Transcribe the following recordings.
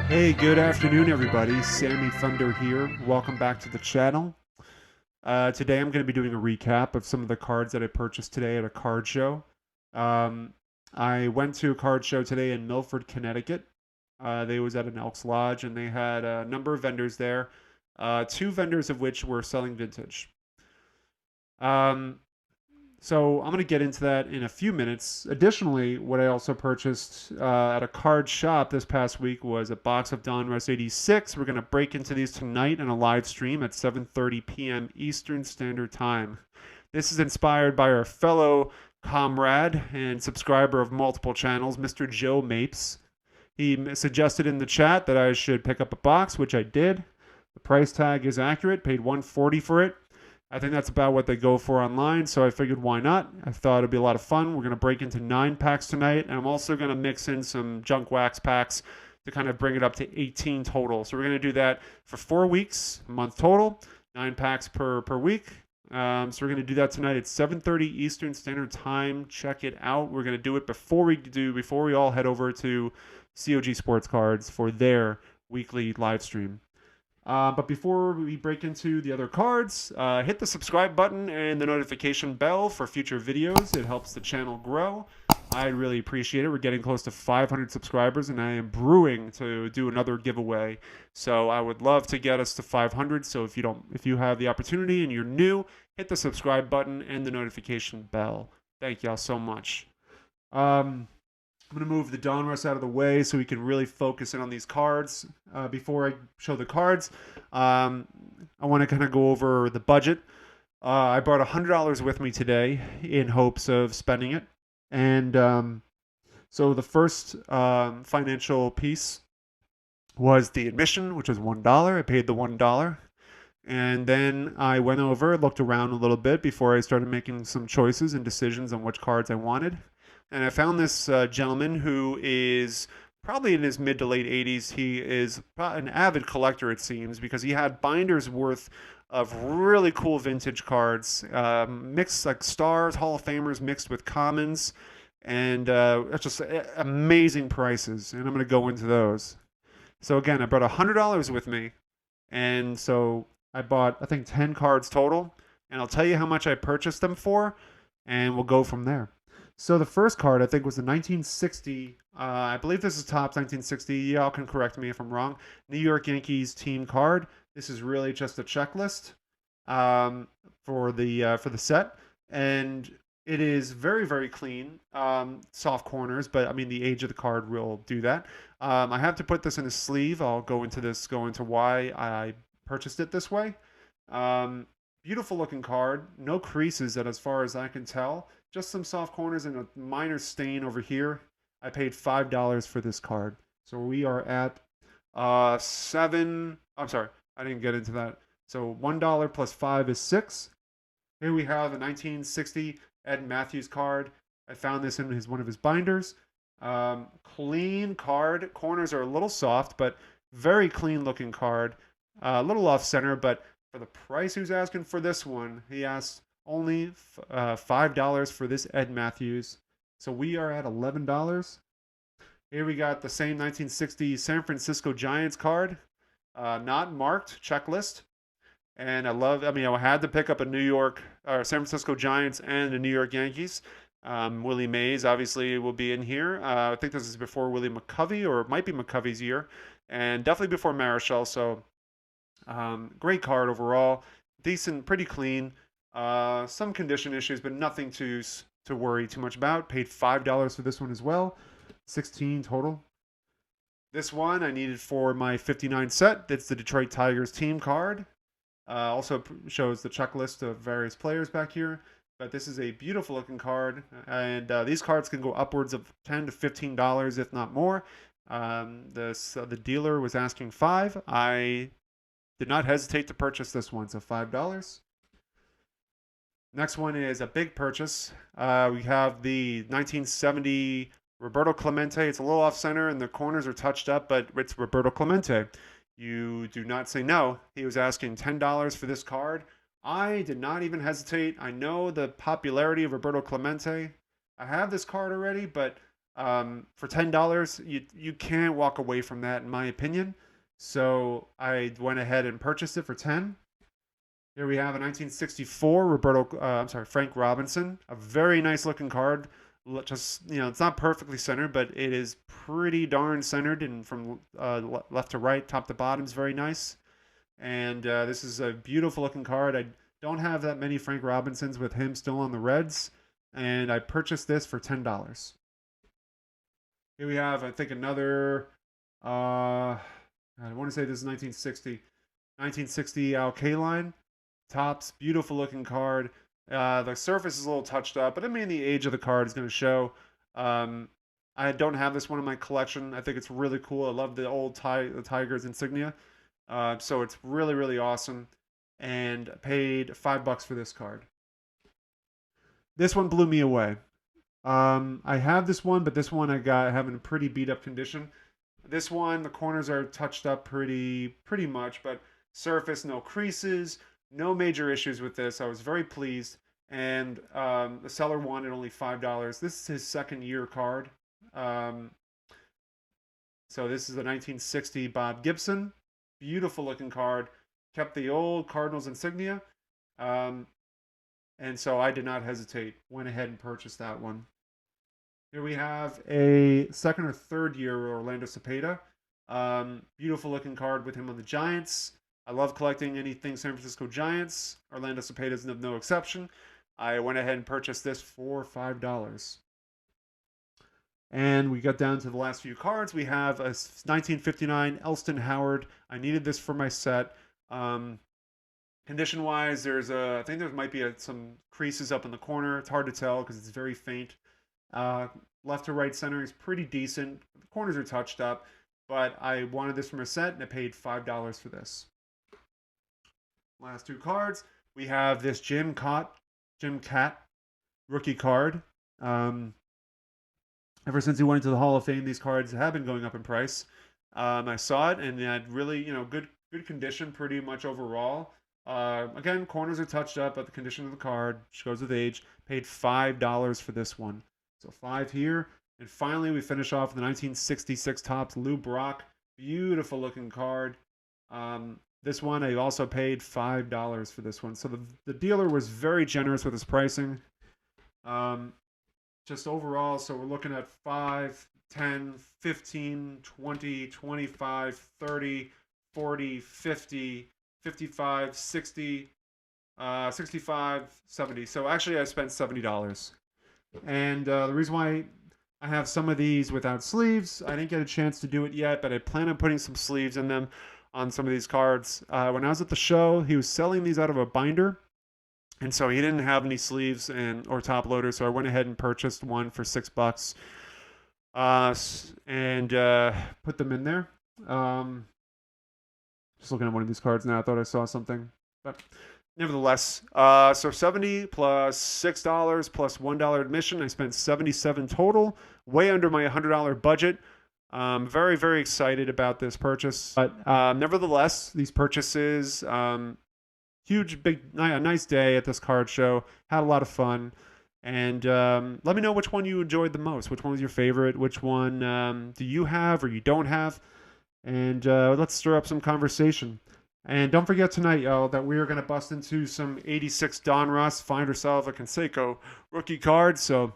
Hey, good afternoon, everybody. Sammy Thunder here. Welcome back to the channel. Today I'm going to be doing a recap of some of the cards that I purchased today at a card show. Um, I went to a card show today in Milford, Connecticut. They was at an Elks Lodge, and they had a number of vendors there. Two vendors of which were selling vintage. Um, so I'm going to get into that in a few minutes. Additionally, what I also purchased at a card shop this past week was a box of Donruss 86. We're going to break into these tonight in a live stream at 7:30 p.m. Eastern Standard Time. This is inspired by our fellow comrade and subscriber of multiple channels, Mr. Joe Mapes. He suggested in the chat that I should pick up a box, which I did. The price tag is accurate, paid $140 for it. I think that's about what they go for online, so I figured why not? I thought it'd be a lot of fun. We're going to break into 9 packs tonight, and I'm also going to mix in some junk wax packs to kind of bring it up to 18 total. So we're going to do that for 4 weeks, a month total, 9 packs per week. So we're going to do that tonight at 7:30 Eastern Standard Time. Check it out. We're going to do it before we all head over to COG Sports Cards for their weekly live stream. But before we break into the other cards, hit the subscribe button and the notification bell for future videos. It helps the channel grow. I really appreciate it. We're getting close to 500 subscribers, and I am brewing to do another giveaway. So I would love to get us to 500. So if you have the opportunity and you're new, hit the subscribe button and the notification bell. Thank y'all so much. I'm going to move the Donruss out of the way so we can really focus in on these cards. Before I show the cards, I want to kind of go over the budget. I brought $100 with me today in hopes of spending it. And so the first financial piece was the admission, which was $1. I paid the $1. And then I went over, looked around a little bit before I started making some choices and decisions on which cards I wanted. And I found this gentleman who is probably in his mid to late 80s. He is an avid collector, it seems, because he had binders worth of really cool vintage cards, mixed like stars, Hall of Famers mixed with commons, and it's just amazing prices. And I'm going to go into those. So again, I brought $100 with me, and so I bought, I think, 10 cards total, and I'll tell you how much I purchased them for, and we'll go from there. So the first card, I think, was the 1960, I believe this is Topps 1960, y'all can correct me if I'm wrong, New York Yankees team card. This is really just a checklist for the set, and it is very, very clean, soft corners, but I mean the age of the card will do that. I have to put this in a sleeve. I'll go into why I purchased it this way. Beautiful looking card, no creases as far as I can tell. Just some soft corners and a minor stain over here. I paid $5 for this card. So we are at I'm sorry, I didn't get into that. So $1 plus 5 is 6. Here we have a 1960 Ed Mathews card. I found this in one of his binders. Clean card. Corners are a little soft, but very clean looking card. A little off center, but for the price he was asking for this one, he asked only $5 for this Ed Mathews. So we are at $11. Here we got the same 1960 San Francisco Giants card. Not marked, checklist. And I had to pick up a San Francisco Giants and a New York Yankees. Willie Mays obviously will be in here. I think this is before Willie McCovey, or it might be McCovey's year. And definitely before Marichal. So great card overall. Decent, pretty clean. Some condition issues, but nothing to worry too much about. Paid $5 for this one as well. 16 total. This one I needed for my 59 set. That's the Detroit Tigers team card. Also shows the checklist of various players back here. But this is a beautiful looking card. And these cards can go upwards of $10 to $15, if not more. The dealer was asking $5. I did not hesitate to purchase this one, so $5. Next one is a big purchase. We have the 1970 Roberto Clemente. It's a little off center and the corners are touched up, but it's Roberto Clemente. You do not say no. He was asking $10 for this card. I did not even hesitate. I know the popularity of Roberto Clemente. I have this card already, but For $10, you can't walk away from that, in my opinion. So I went ahead and purchased it for 10. Here we have a 1964 Frank Robinson, a very nice looking card. Just, it's not perfectly centered, but it is pretty darn centered, and from left to right, top to bottom is very nice. And this is a beautiful looking card. I don't have that many Frank Robinsons with him still on the Reds, and I purchased this for $10. Here we have, I think, another, I want to say this is 1960. 1960 Al Kaline. Topps, beautiful looking card. The surface is a little touched up, but I mean the age of the card is going to show. I don't have this one in my collection. I think it's really cool. I love the old the Tigers insignia. So it's really, really awesome. And I paid $5 for this card. This one blew me away. I have this one, but this one I have in a pretty beat up condition. This one, the corners are touched up pretty much, but surface, no creases, no major issues with this. I was very pleased. And the seller wanted only $5. This is his second year card. So this is a 1960 Bob Gibson. Beautiful looking card. Kept the old Cardinals insignia. And so I did not hesitate. Went ahead and purchased that one. Here we have a second or third year Orlando Cepeda. Beautiful looking card with him on the Giants. I love collecting anything San Francisco Giants. Orlando Cepeda is no exception. I went ahead and purchased this for $5. And we got down to the last few cards. We have a 1959 Elston Howard. I needed this for my set. Condition-wise, I think there might be some creases up in the corner. It's hard to tell because it's very faint. Left to right center is pretty decent. The corners are touched up, but I wanted this from a set, and I paid $5 for this. Last two cards. We have this Jim Kaat rookie card. Ever since he went into the Hall of Fame, these cards have been going up in price. I saw it, and it had really, good condition pretty much overall. Again, corners are touched up, but the condition of the card goes with age. Paid $5 for this one. So 5 here. And finally, we finish off with the 1966 Topps Lou Brock. Beautiful looking card. This one, I also paid $5 for this one. So the dealer was very generous with his pricing. Just overall, so we're looking at 5, 10, 15, 20, 25, 30, 40, 50, 55, 60, 65, 70. So actually I spent $70. And the reason why I have some of these without sleeves, I didn't get a chance to do it yet, but I plan on putting some sleeves in them on some of these cards. When I was at the show, he was selling these out of a binder. And so he didn't have any sleeves or top loaders, so I went ahead and purchased one for $6 and put them in there. Just looking at one of these cards now, I thought I saw something. But nevertheless, so $70 plus $6 plus $1 admission. I spent $77 total, way under my $100 budget. Very, very excited about this purchase. But nevertheless, these purchases... huge, nice day at this card show. Had a lot of fun. And let me know which one you enjoyed the most. Which one was your favorite? Which one do you have or you don't have? And let's stir up some conversation. And don't forget tonight, y'all, that we are going to bust into some 86 Donruss Finder Salva Canseco rookie cards. So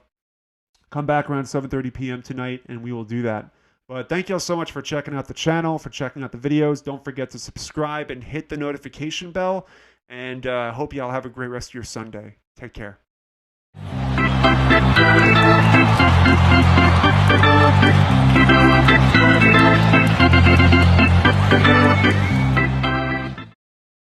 come back around 7:30 p.m. tonight, and we will do that. But thank y'all so much for checking out the channel, for checking out the videos. Don't forget to subscribe and hit the notification bell. And hope y'all have a great rest of your Sunday. Take care.